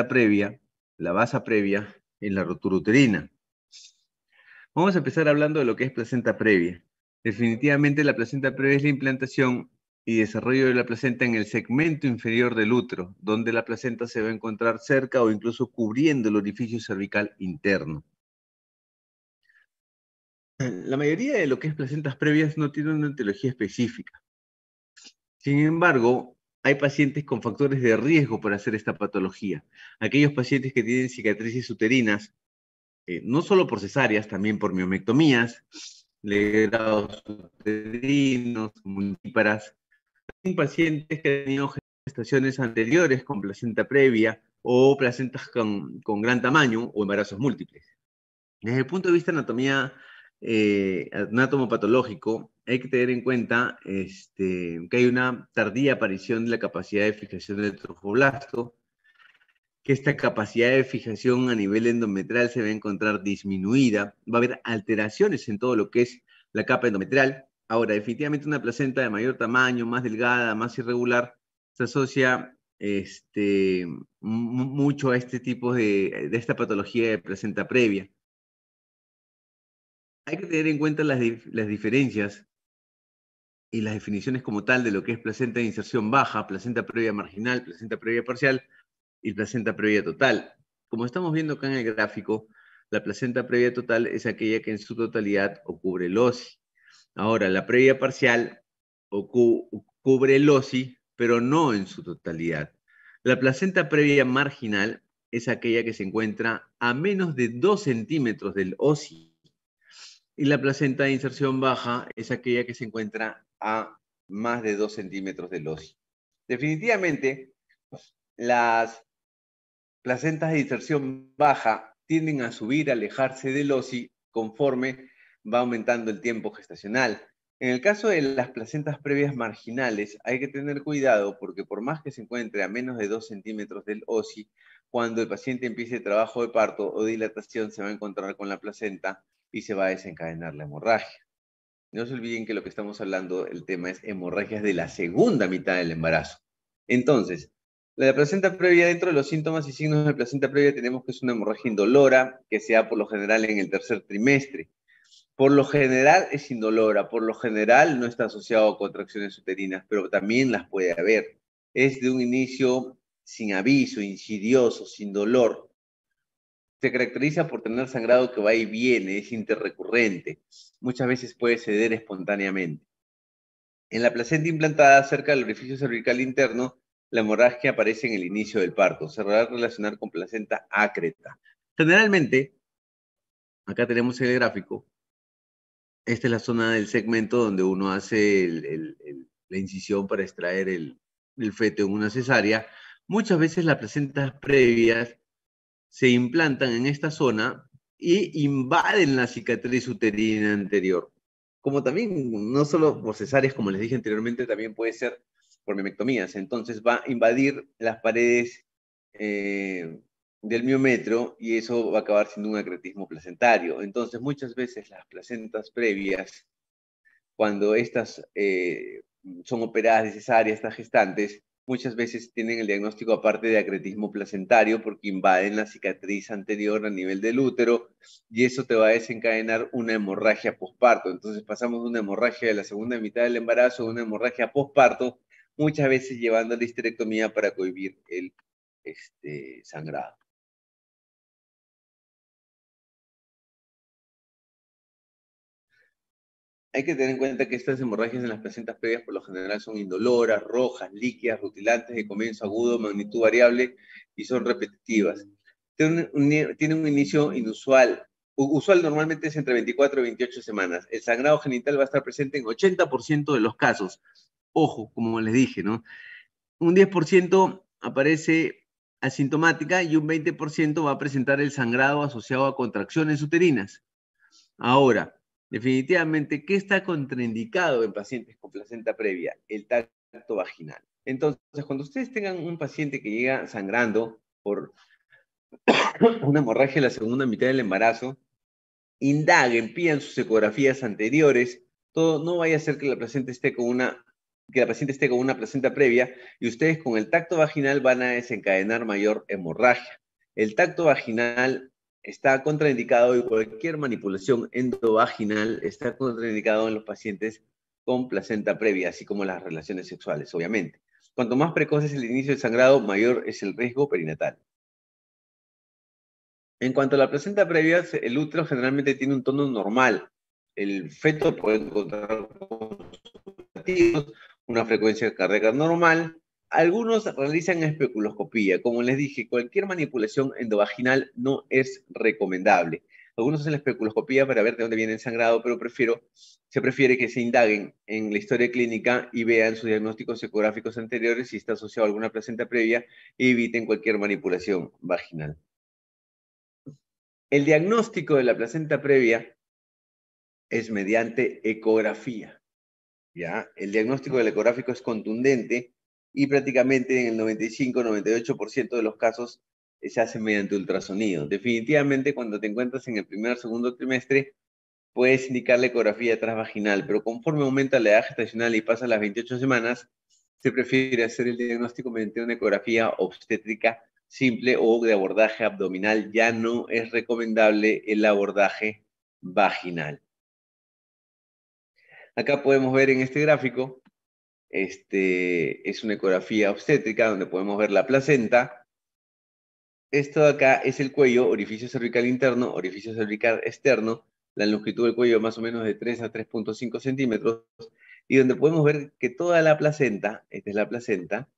previa, la basa previa en la rotura uterina. Vamos a empezar hablando de lo que es placenta previa. Definitivamente la placenta previa es la implantación y desarrollo de la placenta en el segmento inferior del útero, donde la placenta se va a encontrar cerca o incluso cubriendo el orificio cervical interno. La mayoría de lo que es placentas previas no tiene una etiología específica. Sin embargo, hay pacientes con factores de riesgo para hacer esta patología. Aquellos pacientes que tienen cicatrices uterinas, no solo por cesáreas, también por miomectomías, legrados uterinos, multíparas. Hay pacientes que han tenido gestaciones anteriores con placenta previa o placentas con gran tamaño o embarazos múltiples. Desde el punto de vista de anatomía anatomopatológico, hay que tener en cuenta que hay una tardía aparición de la capacidad de fijación del trofoblasto, que esta capacidad de fijación a nivel endometrial se va a encontrar disminuida, va a haber alteraciones en todo lo que es la capa endometrial. Ahora, definitivamente una placenta de mayor tamaño, más delgada, más irregular, se asocia mucho a este tipo de esta patología de placenta previa. Hay que tener en cuenta las diferencias y las definiciones como tal de lo que es placenta de inserción baja, placenta previa marginal, placenta previa parcial y placenta previa total. Como estamos viendo acá en el gráfico, la placenta previa total es aquella que en su totalidad cubre el OSI. Ahora, la previa parcial cubre el OSI, pero no en su totalidad. La placenta previa marginal es aquella que se encuentra a menos de 2 centímetros del OSI. Y la placenta de inserción baja es aquella que se encuentra a más de 2 centímetros del OSI. Definitivamente, las placentas de inserción baja tienden a subir, a alejarse del OSI conforme va aumentando el tiempo gestacional. En el caso de las placentas previas marginales, hay que tener cuidado porque por más que se encuentre a menos de 2 centímetros del OSI, cuando el paciente empiece trabajo de parto o dilatación, se va a encontrar con la placenta y se va a desencadenar la hemorragia. No se olviden que lo que estamos hablando, el tema es hemorragias de la segunda mitad del embarazo. Entonces, la placenta previa, dentro de los síntomas y signos de placenta previa, tenemos que es una hemorragia indolora, que se da por lo general en el tercer trimestre. Por lo general es indolora, por lo general no está asociado a contracciones uterinas, pero también las puede haber. Es de un inicio sin aviso, insidioso, sin dolor. Se caracteriza por tener sangrado que va y viene, es interrecurrente. Muchas veces puede ceder espontáneamente. En la placenta implantada cerca del orificio cervical interno, la hemorragia aparece en el inicio del parto. Se va a relacionar con placenta ácreta. Generalmente, acá tenemos el gráfico, esta es la zona del segmento donde uno hace la incisión para extraer el feto en una cesárea. Muchas veces las placentas previas se implantan en esta zona y invaden la cicatriz uterina anterior. Como también, no solo por cesáreas, como les dije anteriormente, también puede ser por miomectomías. Entonces va a invadir las paredes del miometrio y eso va a acabar siendo un acretismo placentario. Entonces, muchas veces las placentas previas, cuando estas son operadas de cesárea, estas gestantes, muchas veces tienen el diagnóstico aparte de acretismo placentario porque invaden la cicatriz anterior a nivel del útero y eso te va a desencadenar una hemorragia posparto. Entonces pasamos de una hemorragia de la segunda mitad del embarazo a una hemorragia posparto, muchas veces llevando a la histerectomía para cohibir el sangrado. Hay que tener en cuenta que estas hemorragias en las placentas previas por lo general son indoloras, rojas, líquidas, rutilantes, de comienzo agudo, magnitud variable y son repetitivas. Tienen un inicio inusual. Usual normalmente es entre 24 y 28 semanas. El sangrado genital va a estar presente en 80% de los casos. Ojo, como les dije, ¿no? Un 10% aparece asintomática y un 20% va a presentar el sangrado asociado a contracciones uterinas. Ahora, definitivamente, ¿qué está contraindicado en pacientes con placenta previa? El tacto vaginal. Entonces, cuando ustedes tengan un paciente que llega sangrando por una hemorragia en la segunda mitad del embarazo, indaguen, pidan sus ecografías anteriores, todo, no vaya a ser que la placenta esté con una que la paciente esté con una placenta previa y ustedes con el tacto vaginal van a desencadenar mayor hemorragia. El tacto vaginal está contraindicado y cualquier manipulación endovaginal está contraindicado en los pacientes con placenta previa, así como las relaciones sexuales, obviamente. Cuanto más precoz es el inicio del sangrado, mayor es el riesgo perinatal. En cuanto a la placenta previa, el útero generalmente tiene un tono normal. El feto puede encontrar una frecuencia cardíaca normal. Algunos realizan especuloscopía. Como les dije, cualquier manipulación endovaginal no es recomendable. Algunos hacen la especuloscopía para ver de dónde viene el sangrado, pero se prefiere que se indaguen en la historia clínica y vean sus diagnósticos ecográficos anteriores si está asociado a alguna placenta previa y eviten cualquier manipulación vaginal. El diagnóstico de la placenta previa es mediante ecografía. ¿Ya? El diagnóstico del ecográfico es contundente y prácticamente en el 95-98% de los casos se hace mediante ultrasonido. Definitivamente, cuando te encuentras en el primer o segundo trimestre, puedes indicar la ecografía transvaginal, pero conforme aumenta la edad gestacional y pasa las 28 semanas, se prefiere hacer el diagnóstico mediante una ecografía obstétrica simple o de abordaje abdominal. Ya no es recomendable el abordaje vaginal. Acá podemos ver en este gráfico, es una ecografía obstétrica donde podemos ver la placenta. Esto de acá es el cuello, orificio cervical interno, orificio cervical externo, la longitud del cuello más o menos de 3 a 3.5 centímetros, y donde podemos ver que toda la placenta, esta es la placenta,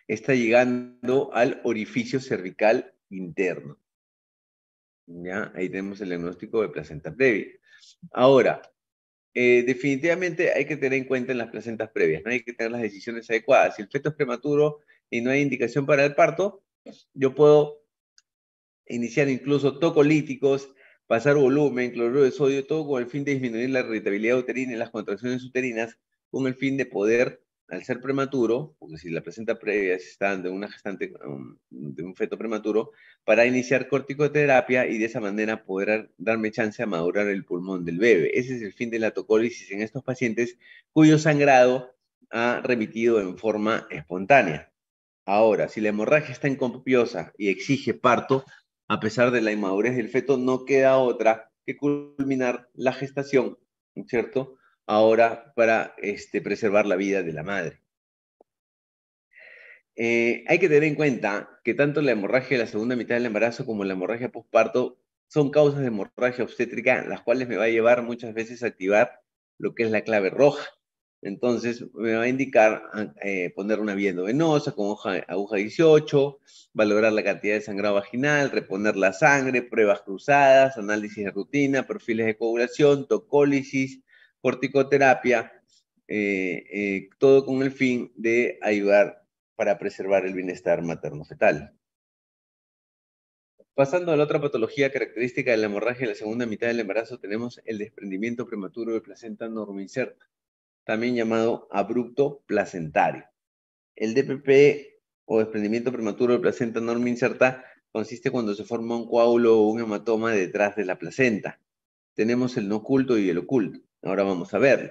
está llegando al orificio cervical interno. ¿Ya? Ahí tenemos el diagnóstico de placenta previa. Ahora, definitivamente hay que tener en cuenta en las placentas previas, ¿no? Hay que tener las decisiones adecuadas. Si el feto es prematuro y no hay indicación para el parto, yo puedo iniciar incluso tocolíticos, pasar volumen, cloruro de sodio, todo con el fin de disminuir la irritabilidad uterina y las contracciones uterinas, con el fin de poder, al ser prematuro, porque si la placenta previa está de una gestante, de un feto prematuro, para iniciar corticoterapia y de esa manera poder darme chance a madurar el pulmón del bebé. Ese es el fin de la tocólisis en estos pacientes cuyo sangrado ha remitido en forma espontánea. Ahora, si la hemorragia está encopiosa y exige parto, a pesar de la inmadurez del feto, no queda otra que culminar la gestación, ¿cierto? Ahora para preservar la vida de la madre. Hay que tener en cuenta que tanto la hemorragia de la segunda mitad del embarazo como la hemorragia postparto son causas de hemorragia obstétrica, las cuales me va a llevar muchas veces a activar lo que es la clave roja. Entonces, me va a indicar poner una vía endovenosa con aguja 18, valorar la cantidad de sangrado vaginal, reponer la sangre, pruebas cruzadas, análisis de rutina, perfiles de coagulación, tocólisis, corticoterapia, todo con el fin de ayudar para preservar el bienestar materno-fetal. Pasando a la otra patología característica de la hemorragia en la segunda mitad del embarazo, tenemos el desprendimiento prematuro de placenta normoinserta, también llamado abrupto placentario. El DPP o desprendimiento prematuro de placenta normoinserta consiste cuando se forma un coágulo o un hematoma detrás de la placenta. Tenemos el no oculto y el oculto. Ahora vamos a verlo.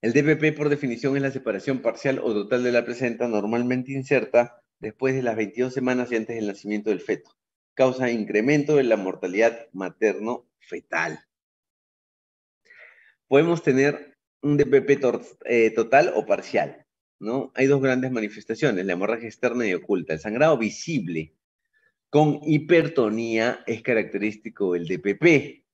El DPP por definición es la separación parcial o total de la placenta normalmente inserta después de las 22 semanas y antes del nacimiento del feto. Causa incremento de la mortalidad materno-fetal. Podemos tener un DPP total o parcial, ¿no? Hay dos grandes manifestaciones, la hemorragia externa y oculta. El sangrado visible con hipertonía es característico del DPP.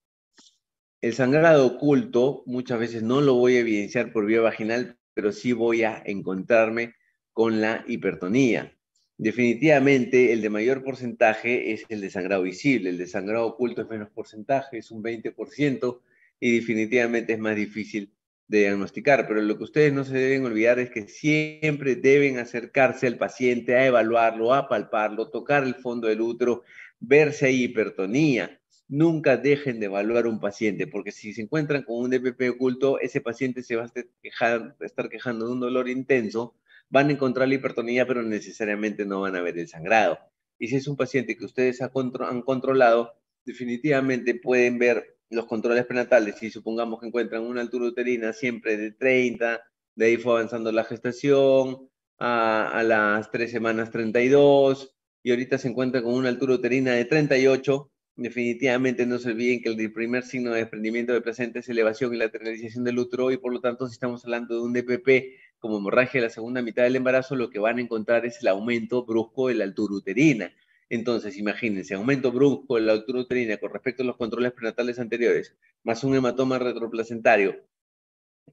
El sangrado oculto muchas veces no lo voy a evidenciar por vía vaginal, pero sí voy a encontrarme con la hipertonía. Definitivamente el de mayor porcentaje es el de sangrado visible, el de sangrado oculto es menos porcentaje, es un 20% y definitivamente es más difícil de diagnosticar, pero lo que ustedes no se deben olvidar es que siempre deben acercarse al paciente a evaluarlo, a palparlo, tocar el fondo del útero, ver si hay hipertonía. Nunca dejen de evaluar un paciente, porque si se encuentran con un DPP oculto, ese paciente se va a estar quejando de un dolor intenso, van a encontrar la hipertonía, pero necesariamente no van a ver el sangrado. Y si es un paciente que ustedes han controlado, definitivamente pueden ver los controles prenatales, si supongamos que encuentran una altura uterina siempre de 30, de ahí fue avanzando la gestación, a las 3 semanas 32, y ahorita se encuentra con una altura uterina de 38, definitivamente no se olviden que el primer signo de desprendimiento de placenta es elevación y lateralización del útero, y por lo tanto, si estamos hablando de un DPP como hemorragia de la segunda mitad del embarazo, lo que van a encontrar es el aumento brusco de la altura uterina. Entonces, imagínense, aumento brusco de la altura uterina con respecto a los controles prenatales anteriores, más un hematoma retroplacentario,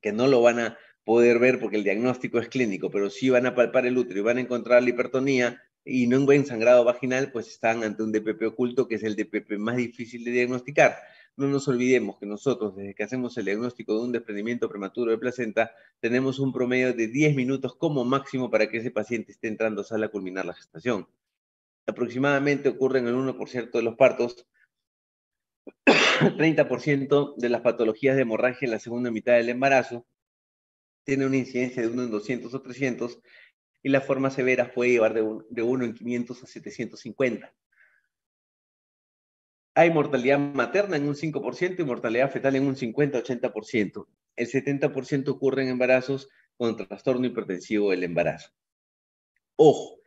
que no lo van a poder ver porque el diagnóstico es clínico, pero sí van a palpar el útero y van a encontrar la hipertonía y no un buen sangrado vaginal, pues están ante un DPP oculto, que es el DPP más difícil de diagnosticar. No nos olvidemos que nosotros, desde que hacemos el diagnóstico de un desprendimiento prematuro de placenta, tenemos un promedio de 10 minutos como máximo para que ese paciente esté entrando a sala a culminar la gestación. Aproximadamente ocurre en el 1% de los partos, 30% de las patologías de hemorragia en la segunda mitad del embarazo, tiene una incidencia de 1 en 200 o 300, y las formas severas puede llevar de 1 en 500 a 750. Hay mortalidad materna en un 5% y mortalidad fetal en un 50-80%. El 70% ocurre en embarazos con trastorno hipertensivo del embarazo. Ojo,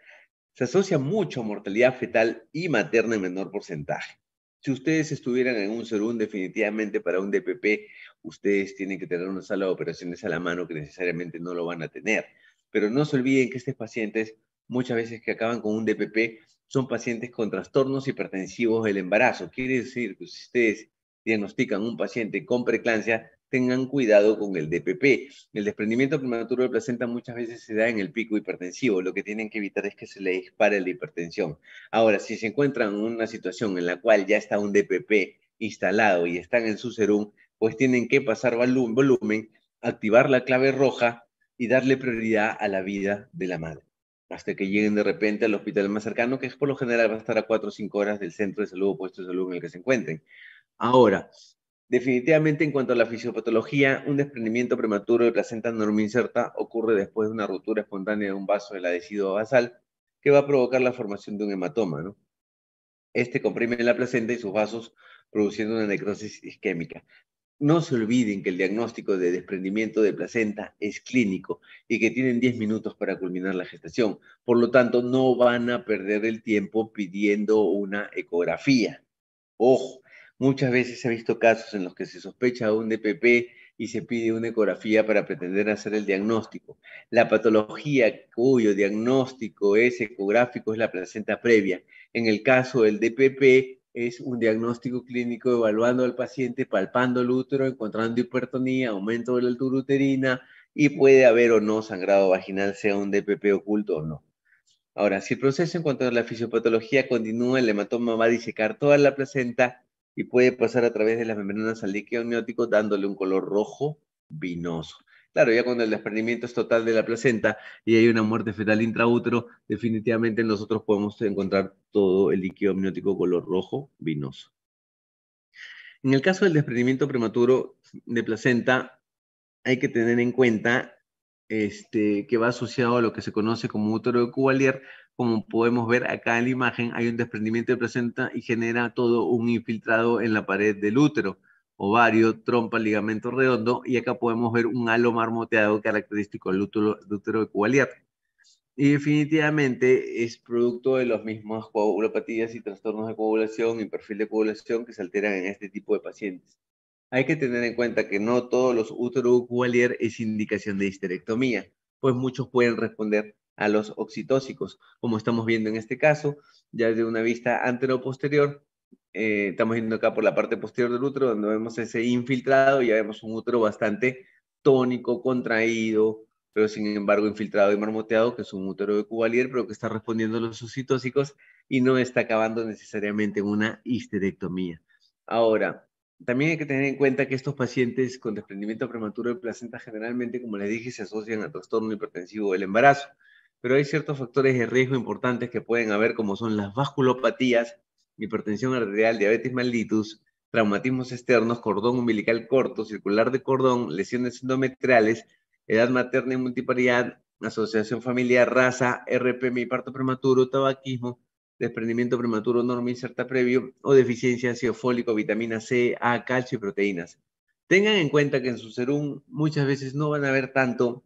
se asocia mucho a mortalidad fetal y materna en menor porcentaje. Si ustedes estuvieran en un SERUM, definitivamente para un DPP, ustedes tienen que tener una sala de operaciones a la mano que necesariamente no lo van a tener. Pero no se olviden que estos pacientes, muchas veces que acaban con un DPP, son pacientes con trastornos hipertensivos del embarazo. Quiere decir que si ustedes diagnostican un paciente con preeclampsia, tengan cuidado con el DPP. El desprendimiento prematuro de placenta muchas veces se da en el pico hipertensivo. Lo que tienen que evitar es que se le dispare la hipertensión. Ahora, si se encuentran en una situación en la cual ya está un DPP instalado y están en su serum, pues tienen que pasar volumen, activar la clave roja y darle prioridad a la vida de la madre, hasta que lleguen de repente al hospital más cercano, que por lo general va a estar a 4 o 5 horas del centro de salud o puesto de salud en el que se encuentren. Ahora, definitivamente en cuanto a la fisiopatología, un desprendimiento prematuro de placenta normoinserta ocurre después de una rotura espontánea de un vaso de la decidua basal que va a provocar la formación de un hematoma, ¿no? Este comprime la placenta y sus vasos, produciendo una necrosis isquémica. No se olviden que el diagnóstico de desprendimiento de placenta es clínico y que tienen 10 minutos para culminar la gestación. Por lo tanto, no van a perder el tiempo pidiendo una ecografía. Ojo, muchas veces se ha visto casos en los que se sospecha un DPP y se pide una ecografía para pretender hacer el diagnóstico. La patología cuyo diagnóstico es ecográfico es la placenta previa. En el caso del DPP es un diagnóstico clínico evaluando al paciente, palpando el útero, encontrando hipertonía, aumento de la altura uterina y puede haber o no sangrado vaginal, sea un DPP oculto o no. Ahora, si el proceso en cuanto a la fisiopatología continúa, el hematoma va a disecar toda la placenta y puede pasar a través de las membranas al líquido amniótico dándole un color rojo vinoso. Claro, ya cuando el desprendimiento es total de la placenta y hay una muerte fetal intraútero, definitivamente nosotros podemos encontrar todo el líquido amniótico color rojo vinoso. En el caso del desprendimiento prematuro de placenta, hay que tener en cuenta que va asociado a lo que se conoce como útero de Cuvelier. Como podemos ver acá en la imagen, hay un desprendimiento de placenta y genera todo un infiltrado en la pared del útero, ovario, trompa, ligamento redondo, y acá podemos ver un halo marmoteado característico del útero de Cuvelier. Y definitivamente es producto de las mismas coagulopatías y trastornos de coagulación y perfil de coagulación que se alteran en este tipo de pacientes. Hay que tener en cuenta que no todos los úteros Cuvelier es indicación de histerectomía, pues muchos pueden responder a los oxitóxicos, como estamos viendo en este caso, ya de una vista antero-posterior. Estamos viendo acá por la parte posterior del útero, donde vemos ese infiltrado, y ya vemos un útero bastante tónico, contraído, pero sin embargo infiltrado y marmoteado, que es un útero de Cuvelier, pero que está respondiendo a los oxitóxicos y no está acabando necesariamente en una histerectomía. Ahora, también hay que tener en cuenta que estos pacientes con desprendimiento prematuro de placenta generalmente, como les dije, se asocian al trastorno hipertensivo del embarazo, pero hay ciertos factores de riesgo importantes que pueden haber, como son las vasculopatías, hipertensión arterial, diabetes mellitus, traumatismos externos, cordón umbilical corto, circular de cordón, lesiones endometriales, edad materna y multiparidad, asociación familiar, raza, RPM y parto prematuro, tabaquismo, desprendimiento prematuro normal inserta previo o deficiencia de ácido fólico, vitamina C, A, calcio y proteínas. Tengan en cuenta que en su serum muchas veces no van a ver tanto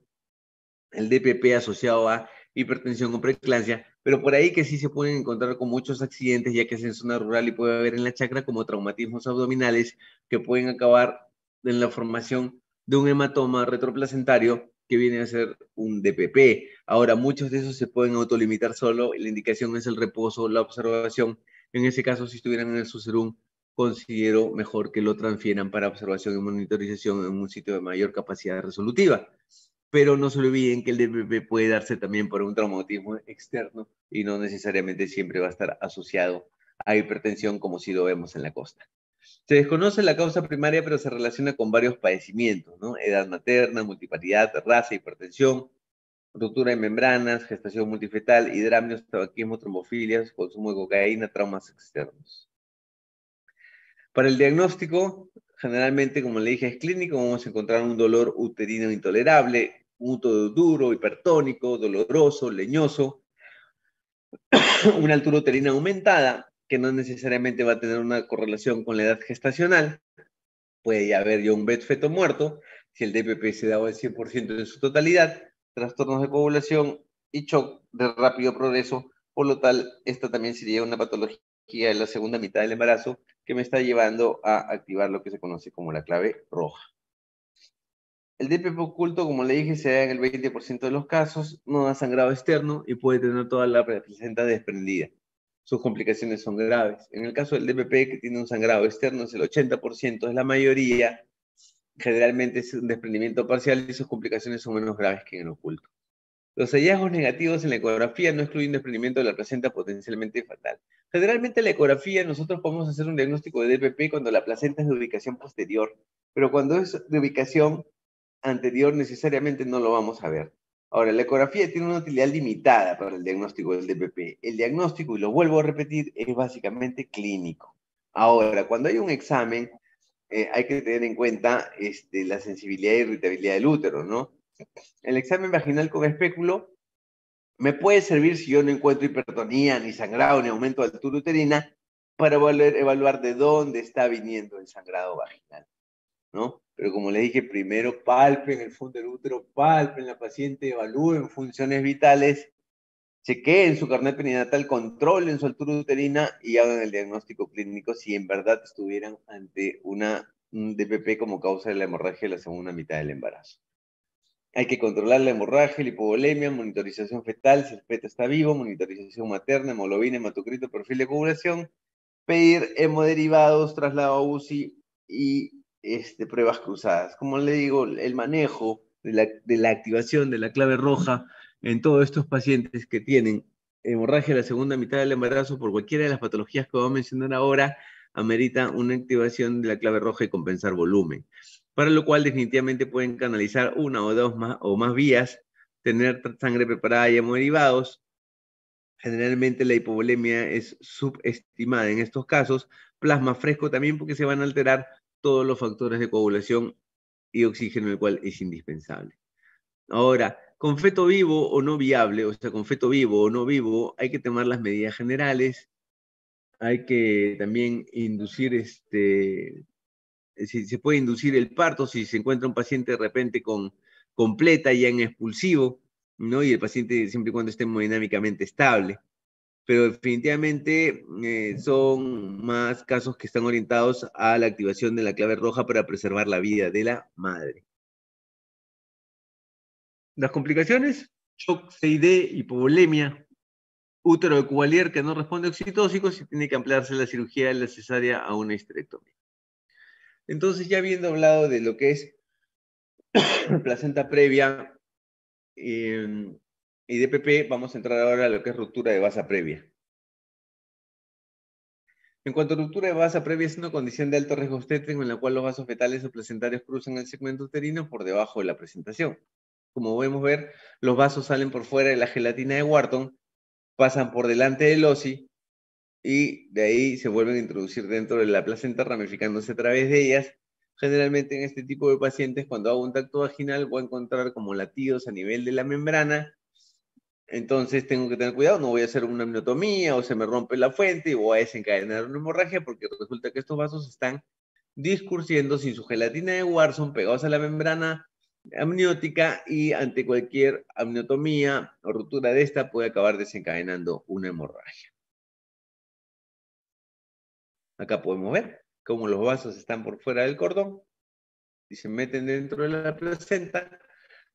el DPP asociado a hipertensión o preeclampsia, pero por ahí que sí se pueden encontrar con muchos accidentes, ya que es en zona rural y puede haber en la chacra como traumatismos abdominales que pueden acabar en la formación de un hematoma retroplacentario que viene a ser un DPP. Ahora, muchos de esos se pueden autolimitar solo, la indicación es el reposo, la observación. En ese caso, si estuvieran en el SUSERUM, considero mejor que lo transfieran para observación y monitorización en un sitio de mayor capacidad resolutiva. Pero no se olviden que el DPP puede darse también por un traumatismo externo y no necesariamente siempre va a estar asociado a hipertensión como si lo vemos en la costa. Se desconoce la causa primaria, pero se relaciona con varios padecimientos, ¿no? Edad materna, multiparidad, raza, hipertensión, ruptura de membranas, gestación multifetal, hidramnios, tabaquismo, trombofilias, consumo de cocaína, traumas externos. Para el diagnóstico, generalmente, como le dije, es clínico. Vamos a encontrar un dolor uterino intolerable, un útero duro, hipertónico, doloroso, leñoso, una altura uterina aumentada, que no necesariamente va a tener una correlación con la edad gestacional. Puede haber ya un feto muerto, si el DPP se da al 100% en su totalidad, trastornos de coagulación y shock de rápido progreso. Por lo tal, esta también sería una patología de la segunda mitad del embarazo que me está llevando a activar lo que se conoce como la clave roja. El DPP oculto, como le dije, se da en el 20% de los casos, no da sangrado externo y puede tener toda la placenta desprendida. Sus complicaciones son graves. En el caso del DPP, que tiene un sangrado externo, es el 80%, es la mayoría. Generalmente es un desprendimiento parcial y sus complicaciones son menos graves que en el oculto. Los hallazgos negativos en la ecografía no excluyen desprendimiento de la placenta potencialmente fatal. Generalmente en la ecografía nosotros podemos hacer un diagnóstico de DPP cuando la placenta es de ubicación posterior, pero cuando es de ubicación anterior necesariamente no lo vamos a ver. Ahora, la ecografía tiene una utilidad limitada para el diagnóstico del DPP. El diagnóstico, y lo vuelvo a repetir, es básicamente clínico. Ahora, cuando hay un examen, hay que tener en cuenta la sensibilidad e irritabilidad del útero, ¿no? El examen vaginal con espéculo me puede servir si yo no encuentro hipertonía, ni sangrado, ni aumento de altura uterina, para evaluar de dónde está viniendo el sangrado vaginal, ¿no? Pero como les dije, primero palpen el fondo del útero, palpen la paciente, evalúen funciones vitales, chequeen su carnet perinatal, controlen su altura uterina y hagan el diagnóstico clínico si en verdad estuvieran ante un DPP como causa de la hemorragia de la segunda mitad del embarazo. Hay que controlar la hemorragia, la hipovolemia, monitorización fetal, si el feto está vivo, monitorización materna, hemoglobina, hematocrito, perfil de coagulación, pedir hemoderivados, traslado a UCI y pruebas cruzadas. Como le digo, el manejo de la activación de la clave roja en todos estos pacientes que tienen hemorragia de la segunda mitad del embarazo por cualquiera de las patologías que voy a mencionar ahora, amerita una activación de la clave roja y compensar volumen. Para lo cual definitivamente pueden canalizar una o dos más, o más vías, tener sangre preparada y hemoderivados. Generalmente la hipovolemia es subestimada en estos casos. Plasma fresco también porque se van a alterar todos los factores de coagulación y oxígeno, el cual es indispensable. Ahora, con feto vivo o no viable, o sea, con feto vivo o no vivo, hay que tomar las medidas generales. Hay que también inducir, si se puede inducir el parto, si se encuentra un paciente de repente con completa ya en expulsivo, ¿no? Y el paciente siempre y cuando esté hemodinámicamente estable. Pero definitivamente son más casos que están orientados a la activación de la clave roja para preservar la vida de la madre. Las complicaciones: shock CID, hipovolemia, útero de Cuvalier que no responde a oxitóxicos y tiene que ampliarse la cirugía de la cesárea a una histerectomía. Entonces, ya habiendo hablado de lo que es placenta previa y DPP, vamos a entrar ahora a lo que es ruptura de vasa previa. En cuanto a ruptura de vasa previa, es una condición de alto riesgo obstétrico en la cual los vasos fetales o placentarios cruzan el segmento uterino por debajo de la presentación. Como podemos ver, los vasos salen por fuera de la gelatina de Wharton, pasan por delante del OSI y de ahí se vuelven a introducir dentro de la placenta, ramificándose a través de ellas. Generalmente en este tipo de pacientes, cuando hago un tacto vaginal, voy a encontrar como latidos a nivel de la membrana Entonces tengo que tener cuidado, no voy a hacer una amniotomía o se me rompe la fuente y voy a desencadenar una hemorragia porque resulta que estos vasos están discursiendo sin su gelatina de Wharton pegados a la membrana amniótica y ante cualquier amniotomía o ruptura de esta puede acabar desencadenando una hemorragia. Acá podemos ver cómo los vasos están por fuera del cordón y se meten dentro de la placenta.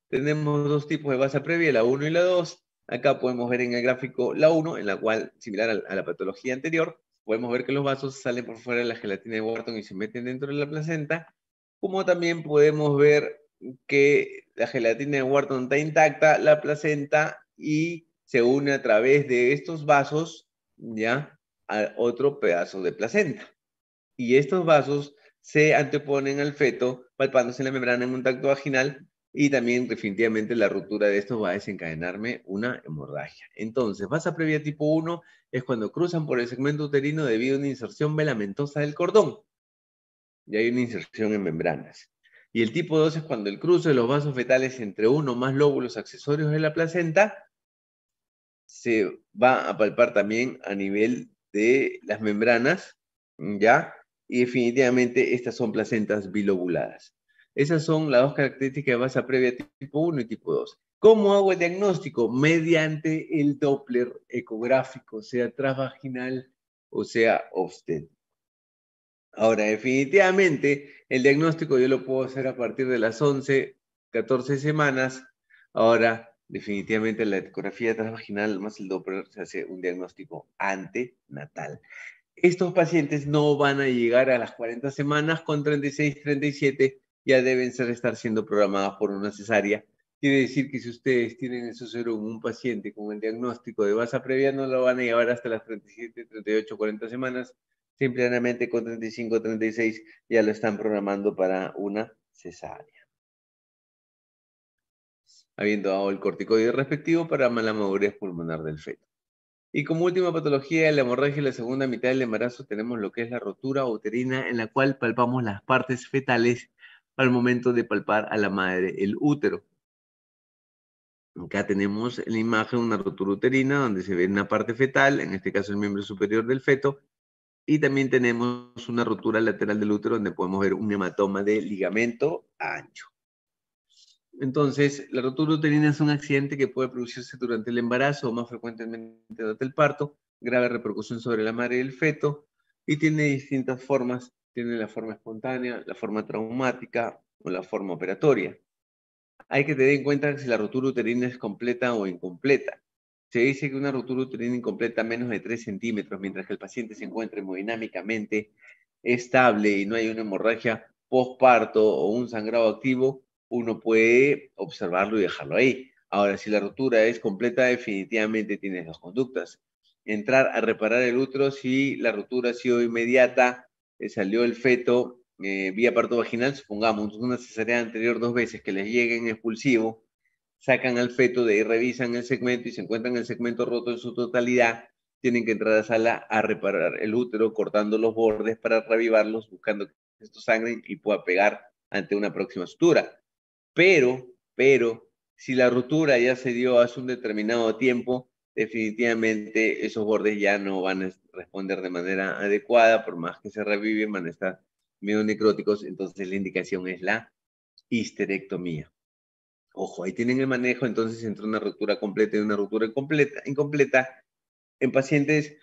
Tenemos dos tipos de vasa previa, la 1 y la 2. Acá podemos ver en el gráfico la 1, en la cual, similar a la patología anterior, podemos ver que los vasos salen por fuera de la gelatina de Wharton y se meten dentro de la placenta, como también podemos ver que la gelatina de Wharton está intacta, la placenta, y se une a través de estos vasos, ¿ya?, a otro pedazo de placenta. Y estos vasos se anteponen al feto, palpándose en la membrana en un tacto vaginal, y también definitivamente la ruptura de esto va a desencadenarme una hemorragia. Entonces, vasa previa tipo 1 es cuando cruzan por el segmento uterino debido a una inserción velamentosa del cordón. Y hay una inserción en membranas. Y el tipo 2 es cuando el cruce de los vasos fetales entre uno o más lóbulos accesorios de la placenta se va a palpar también a nivel de las membranas, ¿ya? Y definitivamente estas son placentas bilobuladas. Esas son las dos características de vasa previa tipo 1 y tipo 2. ¿Cómo hago el diagnóstico? Mediante el Doppler ecográfico, sea transvaginal o sea obstétrico. Ahora, definitivamente, el diagnóstico yo lo puedo hacer a partir de las 11, 14 semanas. Ahora, definitivamente, la ecografía transvaginal más el Doppler se hace un diagnóstico antenatal. Estos pacientes no van a llegar a las 40 semanas con 36, 37, ya deben estar siendo programados por una cesárea. Quiere decir que si ustedes tienen en su serum un paciente con el diagnóstico de vasa previa, no lo van a llevar hasta las 37, 38, 40 semanas. Simplemente con 35, 36 ya lo están programando para una cesárea, habiendo dado el corticoide respectivo para la madurez pulmonar del feto. Y como última patología de la hemorragia en la segunda mitad del embarazo tenemos lo que es la rotura uterina, en la cual palpamos las partes fetales al momento de palpar a la madre el útero. Acá tenemos en la imagen una rotura uterina donde se ve una parte fetal, en este caso el miembro superior del feto, y también tenemos una rotura lateral del útero donde podemos ver un hematoma de ligamento ancho. Entonces, la rotura uterina es un accidente que puede producirse durante el embarazo o más frecuentemente durante el parto, grave repercusión sobre la madre y el feto, y tiene distintas formas. Tiene la forma espontánea, la forma traumática o la forma operatoria. Hay que tener en cuenta que si la rotura uterina es completa o incompleta. Se dice que una rotura uterina incompleta menos de 3 centímetros, mientras que el paciente se encuentre hemodinámicamente estable y no hay una hemorragia postparto o un sangrado activo, uno puede observarlo y dejarlo ahí. Ahora, si la rotura es completa, definitivamente tienes dos conductas. Entrar a reparar el útero si la rotura ha sido inmediata, salió el feto vía parto vaginal, supongamos una cesárea anterior 2 veces que les llegue en expulsivo, sacan al feto, de ahí revisan el segmento y se encuentran el segmento roto en su totalidad, tienen que entrar a la sala a reparar el útero, cortando los bordes para reavivarlos, buscando que estos sangren y pueda pegar ante una próxima sutura. Pero, si la ruptura ya se dio hace un determinado tiempo, definitivamente esos bordes ya no van a responder de manera adecuada, por más que se reviven, van a estar medio necróticos, entonces la indicación es la histerectomía. Ojo, ahí tienen el manejo, entonces entre una ruptura completa y una ruptura incompleta, en pacientes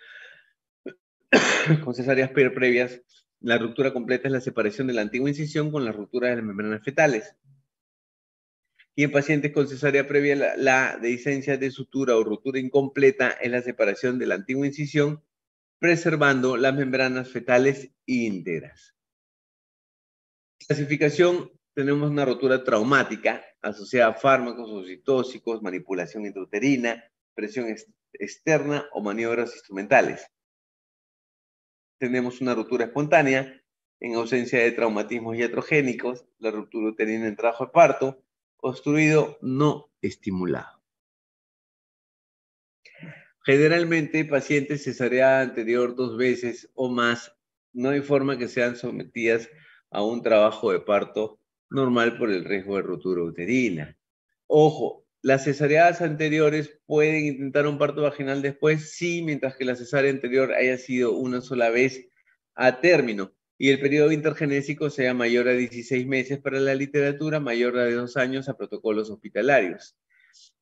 con cesáreas previas, la ruptura completa es la separación de la antigua incisión con la ruptura de las membranas fetales. Y en pacientes con cesárea previa, la dehiscencia de sutura o ruptura incompleta es la separación de la antigua incisión, preservando las membranas fetales íntegras. Clasificación, tenemos una rotura traumática asociada a fármacos o citóxicos, manipulación intrauterina, presión externa o maniobras instrumentales. Tenemos una ruptura espontánea en ausencia de traumatismos iatrogénicos, la ruptura uterina en trabajo de parto, obstruido no estimulado. Generalmente, pacientes cesárea anterior 2 veces o más, no hay forma que sean sometidas a un trabajo de parto normal por el riesgo de rotura uterina. Ojo, Las cesáreas anteriores pueden intentar un parto vaginal después, sí, mientras que la cesárea anterior haya sido una sola vez a término. Y el periodo intergenésico sea mayor a 16 meses para la literatura, mayor a 2 años a protocolos hospitalarios.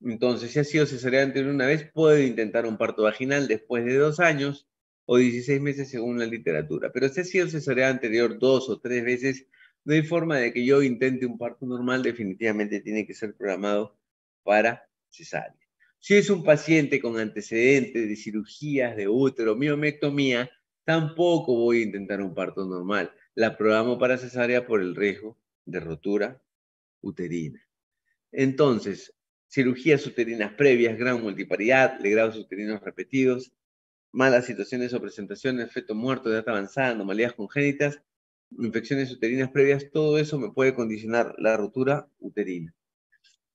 Entonces, si ha sido cesárea anterior una vez, puede intentar un parto vaginal después de 2 años o 16 meses según la literatura. Pero si ha sido cesárea anterior 2 o 3 veces, no hay forma de que yo intente un parto normal, definitivamente tiene que ser programado para cesárea. Si es un paciente con antecedentes de cirugías de útero, miomectomía, tampoco voy a intentar un parto normal. La programo para cesárea por el riesgo de rotura uterina. Entonces, cirugías uterinas previas, gran multiparidad, legrados uterinos repetidos, malas situaciones o presentaciones, feto muerto, edad avanzada, anomalías congénitas, infecciones uterinas previas, todo eso me puede condicionar la rotura uterina.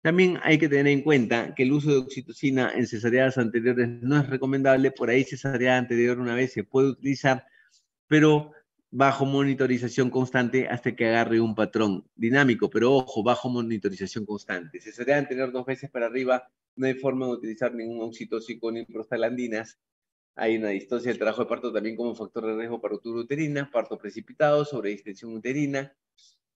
También hay que tener en cuenta que el uso de oxitocina en cesáreas anteriores no es recomendable. Por ahí cesárea anterior una vez se puede utilizar, pero bajo monitorización constante hasta que agarre un patrón dinámico. Pero ojo, bajo monitorización constante. Cesárea anterior 2 veces para arriba, no hay forma de utilizar ningún oxitóxico ni prostaglandinas. Hay una distosia del trabajo de parto también como factor de riesgo para rotura uterina, parto precipitado, sobredistensión uterina,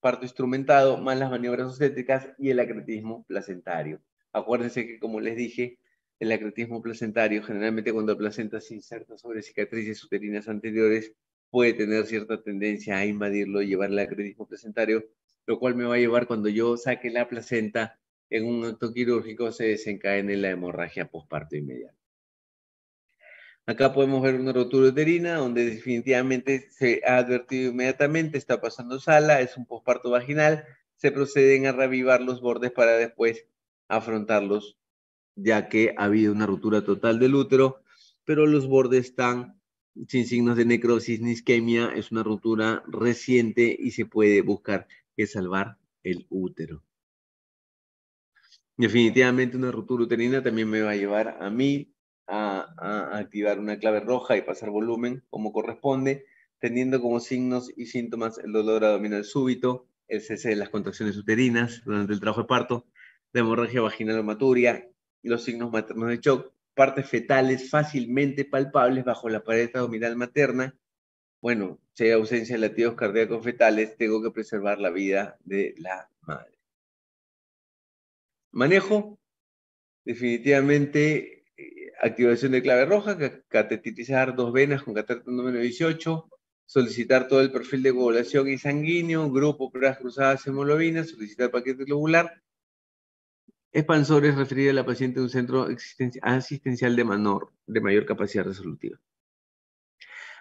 parto instrumentado, malas maniobras obstétricas y el acretismo placentario. Acuérdense que, como les dije, el acretismo placentario, generalmente cuando la placenta se inserta sobre cicatrices uterinas anteriores, puede tener cierta tendencia a invadirlo y llevar el acretismo placentario, lo cual me va a llevar cuando yo saque la placenta en un acto quirúrgico se desencadene la hemorragia posparto inmediata. Acá podemos ver una rotura uterina donde definitivamente se ha advertido inmediatamente, está pasando sala, es un posparto vaginal, se proceden a reavivar los bordes para después afrontarlos, ya que ha habido una rotura total del útero, pero los bordes están sin signos de necrosis ni isquemia, es una rotura reciente y se puede buscar que salvar el útero. Definitivamente una rotura uterina también me va a llevar a mí a activar una clave roja y pasar volumen como corresponde, teniendo como signos y síntomas el dolor abdominal súbito, el cese de las contracciones uterinas durante el trabajo de parto, la hemorragia vaginal o maturia, los signos maternos de shock, partes fetales fácilmente palpables bajo la pared abdominal materna. Bueno, si hay ausencia de latidos cardíacos fetales, tengo que preservar la vida de la madre. Manejo. Definitivamente, activación de clave roja, cateterizar 2 venas con catéter número 18, solicitar todo el perfil de coagulación y sanguíneo, grupo pruebas cruzadas hemoglobinas, solicitar paquete globular, expansores, referir a la paciente a un centro asistencial de mayor capacidad resolutiva.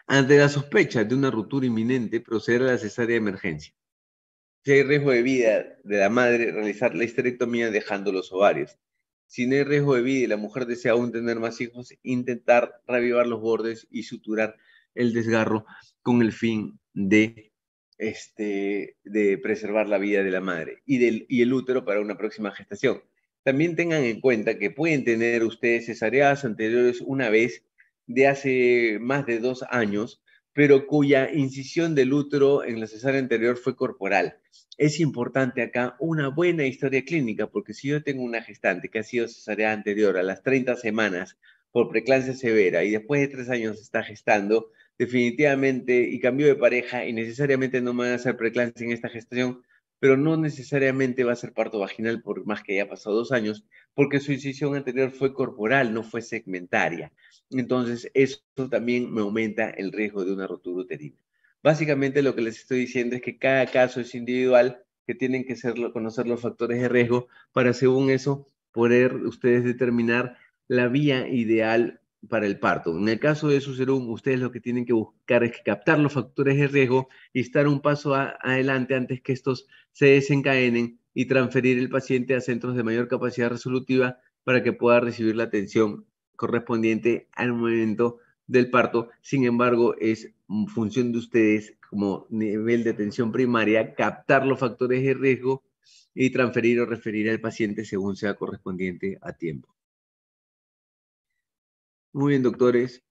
Ante la sospecha de una ruptura inminente, proceder a la cesárea de emergencia. Si hay riesgo de vida de la madre, realizar la histerectomía dejando los ovarios. Si no hay riesgo de vida y la mujer desea aún tener más hijos, intentar reavivar los bordes y suturar el desgarro con el fin de preservar la vida de la madre y el útero para una próxima gestación. También tengan en cuenta que pueden tener ustedes cesáreas anteriores una vez de hace más de 2 años, pero cuya incisión del útero en la cesárea anterior fue corporal. Es importante acá una buena historia clínica, porque si yo tengo una gestante que ha sido cesárea anterior a las 30 semanas por preeclampsia severa y después de 3 años está gestando, definitivamente, y cambió de pareja y necesariamente no me van a hacer preeclampsia en esta gestación, pero no necesariamente va a ser parto vaginal por más que haya pasado 2 años, porque su incisión anterior fue corporal, no fue segmentaria. Entonces, eso también me aumenta el riesgo de una rotura uterina. Básicamente lo que les estoy diciendo es que cada caso es individual, que tienen que conocer los factores de riesgo para, según eso, poder ustedes determinar la vía ideal para el parto. En el caso de su serum, ustedes lo que tienen que buscar es captar los factores de riesgo y estar un paso adelante antes que estos se desencadenen y transferir el paciente a centros de mayor capacidad resolutiva para que pueda recibir la atención correspondiente al momento del parto. Sin embargo, es función de ustedes como nivel de atención primaria captar los factores de riesgo y transferir o referir al paciente según sea correspondiente a tiempo. Muy bien, doctores.